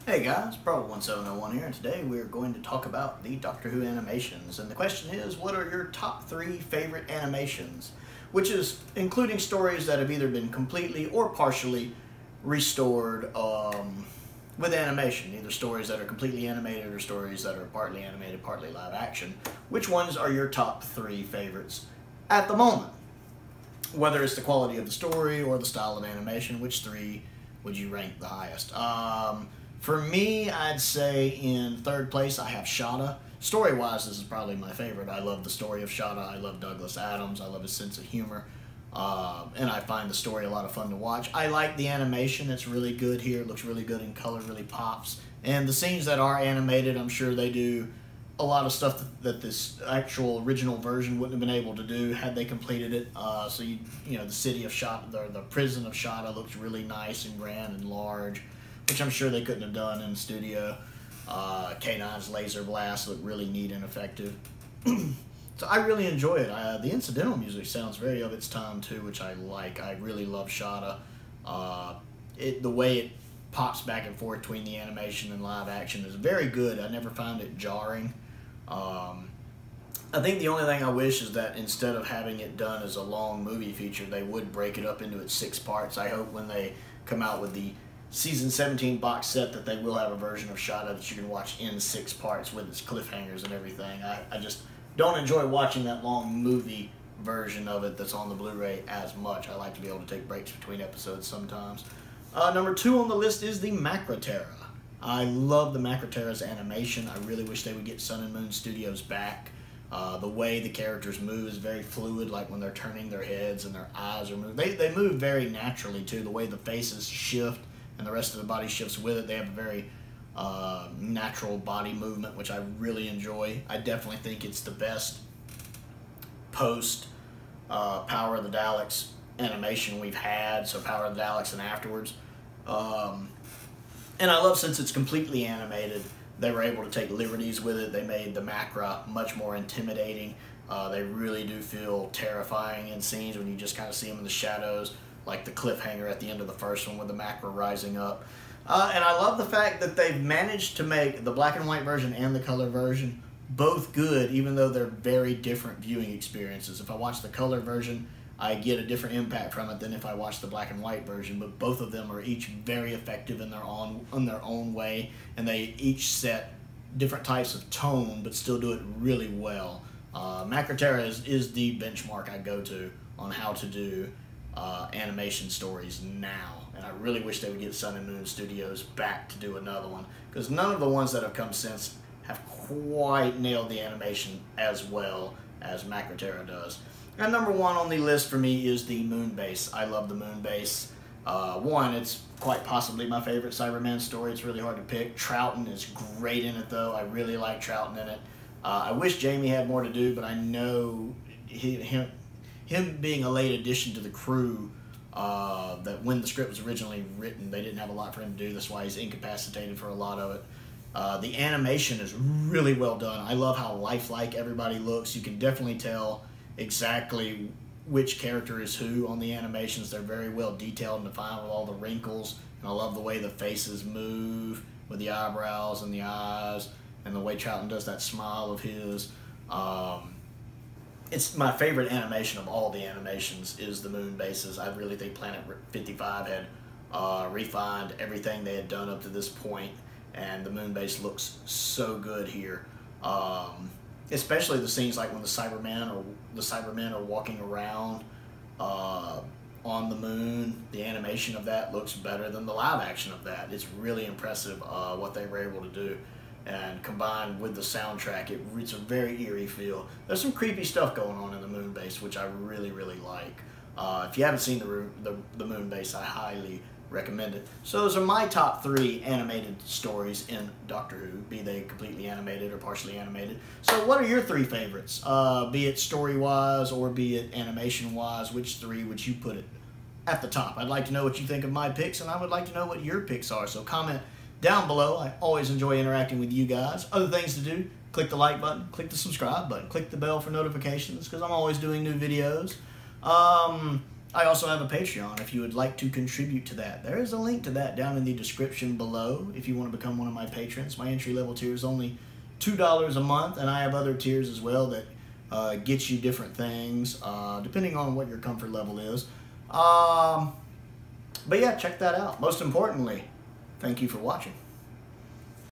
Hey guys, Pro1701 here, and today we're going to talk about the Doctor Who animations. And the question is, what are your top 3 favorite animations? Which is including stories that have either been completely or partially restored with animation. Either stories that are completely animated or stories that are partly animated, partly live action. Which ones are your top 3 favorites at the moment? Whether it's the quality of the story or the style of animation, which 3 would you rank the highest? For me, I'd say in third place I have Shada. Story-wise, this is probably my favorite. I love the story of Shada. I love Douglas Adams. I love his sense of humor. And I find the story a lot of fun to watch. I like the animation. It's really good here. It looks really good in color, really pops. And the scenes that are animated, I'm sure they do a lot of stuff that this actual original version wouldn't have been able to do had they completed it. So, you know, the city of Shada, the prison of Shada looks really nice and grand and large, which I'm sure they couldn't have done in the studio. K9's laser blast looked really neat and effective. So I really enjoy it. The incidental music sounds very of its time too, which I like. I really love Shada. The way it pops back and forth between the animation and live action is very good. I never found it jarring. I think the only thing I wish is that instead of having it done as a long movie feature, they would break it up into its 6 parts. I hope when they come out with the Season 17 box set that they will have a version of Shada that you can watch in 6 parts with its cliffhangers and everything. I just don't enjoy watching that long movie version of it that's on the Blu-ray as much. I like to be able to take breaks between episodes sometimes. Number 2 on the list is the Macroterra. I love the Macroterra's animation. I really wish they would get Sun and Moon Studios back. The way the characters move is very fluid, like when they're turning their heads and their eyes are moving. They move very naturally too, the way the faces shift and the rest of the body shifts with it. They have a very natural body movement, which I really enjoy. I definitely think it's the best post Power of the Daleks animation we've had, so Power of the Daleks and afterwards. And I love, since it's completely animated, they were able to take liberties with it. They made the Macra much more intimidating. They really do feel terrifying in scenes when you just kind of see them in the shadows, like the cliffhanger at the end of the first one with the Macra rising up. And I love the fact that they've managed to make the black and white version and the color version both good, even though they're very different viewing experiences. If I watch the color version, I get a different impact from it than if I watch the black and white version, but both of them are each very effective in their own way, and they each set different types of tone, but still do it really well. Macroterra is the benchmark I go to on how to do animation stories now, and I really wish they would get Sun and Moon Studios back to do another one, because none of the ones that have come since have quite nailed the animation as well as Macroterra does. And number 1 on the list for me is the Moon Base. I love the Moon Base. One, it's quite possibly my favorite Cyberman story. It's really hard to pick. Troughton is great in it, though. I really like Troughton in it. I wish Jamie had more to do, but I know him being a late addition to the crew, that when the script was originally written, they didn't have a lot for him to do. That's why he's incapacitated for a lot of it. The animation is really well done. I love how lifelike everybody looks. You can definitely tell exactly which character is who on the animations. They're very well detailed and defined with all the wrinkles, and I love the way the faces move with the eyebrows and the eyes, and the way Troughton does that smile of his. It's my favorite animation of all the animations is the Moon Bases. I really think Planet 55 had refined everything they had done up to this point, and the Moon Base looks so good here. Especially the scenes like when the Cybermen are walking around on the moon. The animation of that looks better than the live action of that. It's really impressive what they were able to do. And combined with the soundtrack, it's a very eerie feel. There's some creepy stuff going on in the Moon Base, which I really, really like. If you haven't seen the Moon Base, I highly recommend it. So those are my top 3 animated stories in Doctor Who, be they completely animated or partially animated. So what are your 3 favorites? Be it story-wise or be it animation-wise, which 3 would you put it at the top? I'd like to know what you think of my picks, and I would like to know what your picks are. So comment down below. I always enjoy interacting with you guys. Other things to do, click the like button, click the subscribe button, click the bell for notifications, because I'm always doing new videos. I also have a Patreon if you would like to contribute to that. There is a link to that down in the description below if you want to become one of my patrons. My entry-level tier is only $2 a month, and I have other tiers as well that get you different things, depending on what your comfort level is. But yeah, check that out. Most importantly, thank you for watching.